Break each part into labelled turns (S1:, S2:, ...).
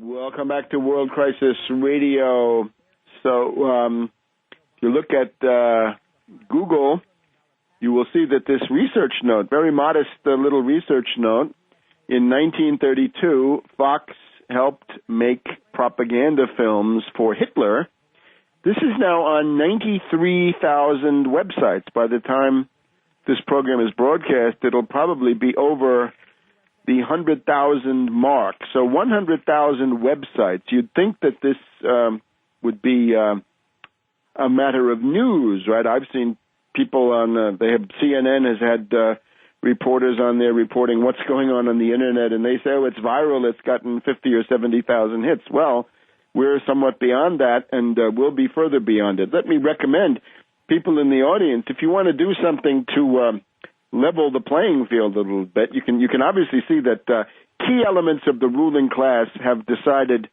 S1: Welcome back to World Crisis Radio. So, if you look at Google, you will see that this research note, very modest little research note, in 1932, Fox helped make propaganda films for Hitler. This is now on 93,000 websites. By the time this program is broadcast, it'll probably be over the 100,000 mark. So 100,000 websites. You'd think that this would be a matter of news, right? I've seen people on, they have, CNN has had reporters on there reporting what's going on the Internet, and they say, oh, it's viral, it's gotten 50 or 70,000 hits. Well, we're somewhat beyond that, and we'll be further beyond it. Let me recommend people in the audience, if you want to do something to level the playing field a little bit, you can obviously see that key elements of the ruling class have decided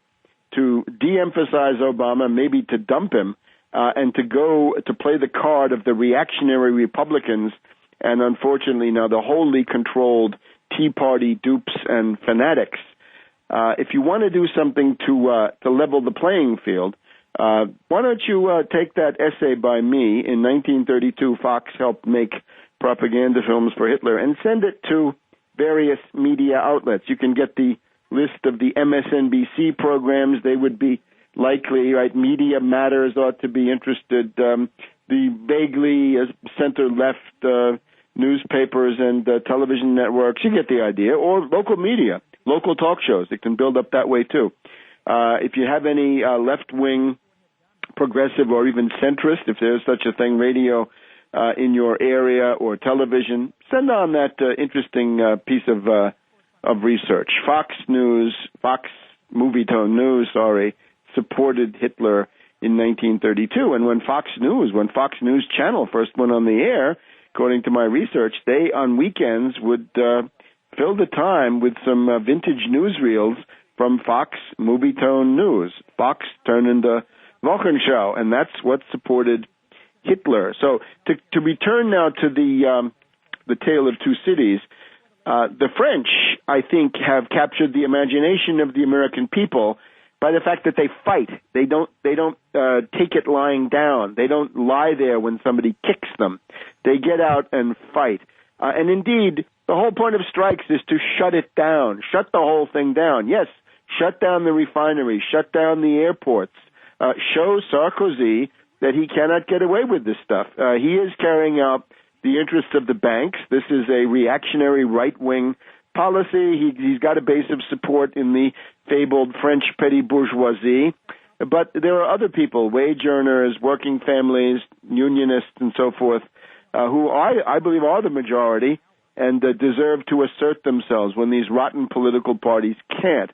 S1: to de-emphasize Obama, maybe to dump him, and to go to play the card of the reactionary Republicans, and unfortunately now the wholly controlled Tea Party dupes and fanatics. If you want to do something to level the playing field, why don't you take that essay by me in 1932, Fox helped make propaganda films for Hitler, and send it to various media outlets. You can get the list of the MSNBC programs. They would be likely, right? Media Matters ought to be interested. The vaguely center-left newspapers and television networks, you get the idea, or local media, local talk shows. It can build up that way, too. If you have any left-wing, progressive, or even centrist, if there's such a thing, radio in your area or television, send on that interesting piece of research. Fox Movietone News, supported Hitler in 1932. And when Fox News Channel first went on the air, according to my research, they on weekends would fill the time with some vintage newsreels from Fox Movietone News. Fox turned into Wochenschau, and that's what supported Hitler. So to return now to the tale of two cities, the French, I think, have captured the imagination of the American people by the fact that they fight. They don't take it lying down. They don't lie there when somebody kicks them. They get out and fight. And indeed, the whole point of strikes is to shut it down, shut the whole thing down. Yes, shut down the refineries, shut down the airports, show Sarkozy that he cannot get away with this stuff. He is carrying out the interests of the banks. This is a reactionary right-wing policy. He's got a base of support in the fabled French petty bourgeoisie. But there are other people, wage earners, working families, unionists, and so forth, who I believe are the majority and deserve to assert themselves when these rotten political parties can't.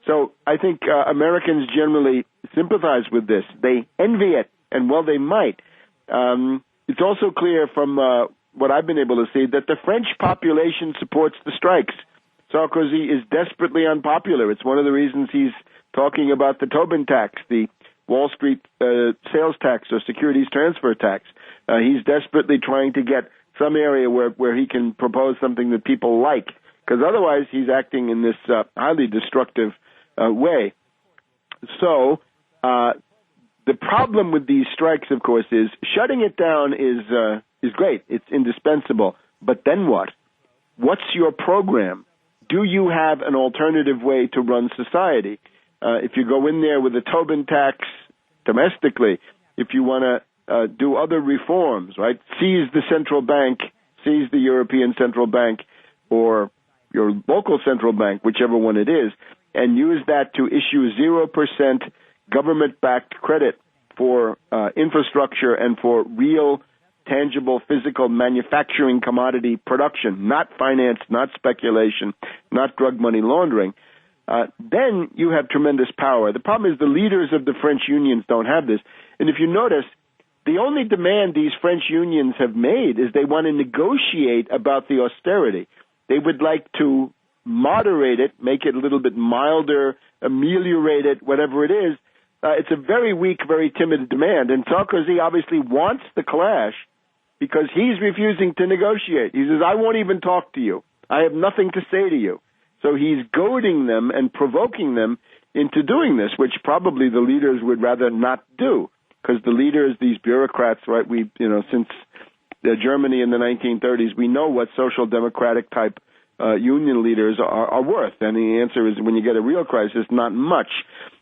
S1: So I think Americans generally sympathize with this. They envy it. And well, they might. It's also clear from what I've been able to see that the French population supports the strikes. Sarkozy is desperately unpopular. It's one of the reasons he's talking about the Tobin tax, the Wall Street sales tax or securities transfer tax. He's desperately trying to get some area where he can propose something that people like, because otherwise he's acting in this highly destructive way. So the problem with these strikes, of course, is shutting it down is great. It's indispensable. But then what? What's your program? Do you have an alternative way to run society? If you go in there with a Tobin tax domestically, if you want to do other reforms, right? Seize the central bank, seize the European Central Bank, or your local central bank, whichever one it is, and use that to issue 0% government-backed credit for infrastructure and for real, tangible, physical manufacturing commodity production, not finance, not speculation, not drug money laundering, then you have tremendous power. The problem is the leaders of the French unions don't have this. And if you notice, the only demand these French unions have made is they want to negotiate about the austerity. They would like to moderate it, make it a little bit milder, ameliorate it, whatever it is. It's a very weak, very timid demand. And Sarkozy obviously wants the clash because he's refusing to negotiate. He says, I won't even talk to you. I have nothing to say to you. So he's goading them and provoking them into doing this, which probably the leaders would rather not do, because the leaders, these bureaucrats, right? Since Germany in the 1930s, we know what social democratic type union leaders are worth, and the answer is, when you get a real crisis, not much.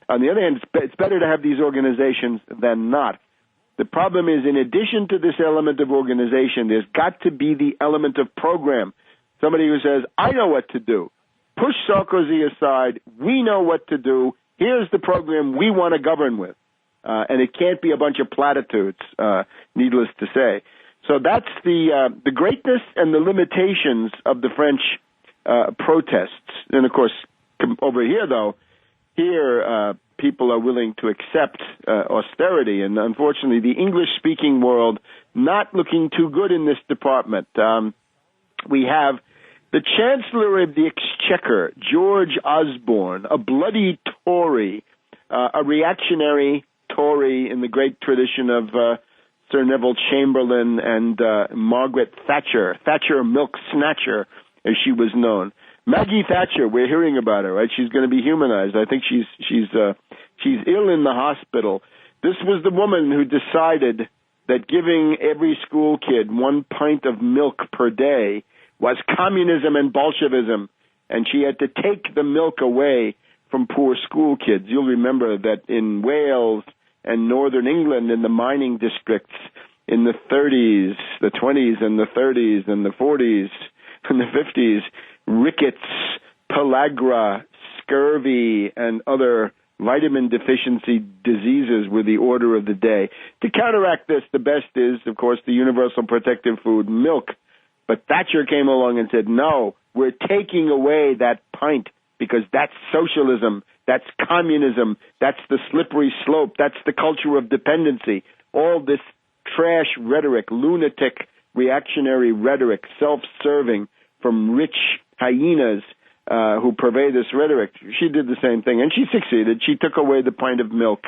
S1: On the other hand, it's better to have these organizations than not. The problem is, in addition to this element of organization, there's got to be the element of program. Somebody who says, I know what to do. Push Sarkozy aside. We know what to do. Here's the program we want to govern with. And it can't be a bunch of platitudes, needless to say. So that's the greatness and the limitations of the French protests. And, of course, over here, though, people are willing to accept austerity. And, unfortunately, the English-speaking world not looking too good in this department. We have the Chancellor of the Exchequer, George Osborne, a bloody Tory, a reactionary Tory in the great tradition of Sir Neville Chamberlain and Margaret Thatcher, Thatcher Milk Snatcher, as she was known. Maggie Thatcher, we're hearing about her, right? She's going to be humanized. I think she's ill in the hospital. This was the woman who decided that giving every school kid 1 pint of milk per day was communism and Bolshevism, and she had to take the milk away from poor school kids. You'll remember that in Wales and northern England, in the mining districts, in the 30s, the 20s and the 30s and the 40s and the 50s, rickets, pellagra, scurvy, and other vitamin deficiency diseases were the order of the day. To counteract this, the best is, of course, the universal protective food, milk. But Thatcher came along and said, no, we're taking away that pint because that's socialism, that's communism, that's the slippery slope, that's the culture of dependency. All this trash rhetoric, lunatic, reactionary rhetoric, self-serving from rich hyenas who purvey this rhetoric. She did the same thing, and she succeeded. She took away the pint of milk.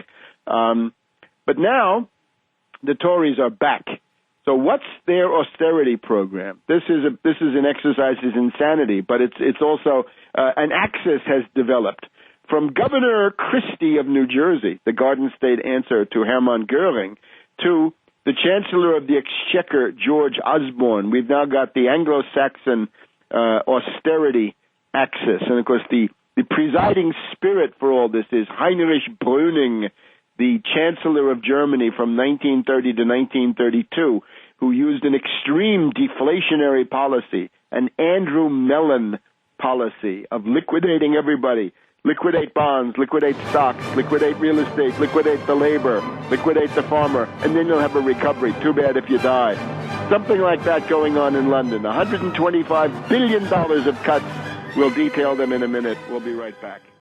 S1: But now the Tories are back. So what's their austerity program? This is an exercise in insanity, but it's also an axis has developed from Governor Christie of New Jersey, the Garden State answer to Hermann Goering, to the Chancellor of the Exchequer, George Osborne. We've now got the Anglo-Saxon austerity axis, and of course the presiding spirit for all this is Heinrich Brüning, the Chancellor of Germany from 1930 to 1932, who used an extreme deflationary policy, an Andrew Mellon policy of liquidating everybody, liquidate bonds, liquidate stocks, liquidate real estate, liquidate the labor, liquidate the farmer, and then you'll have a recovery. Too bad if you die. Something like that going on in London. $125 billion of cuts. We'll detail them in a minute. We'll be right back.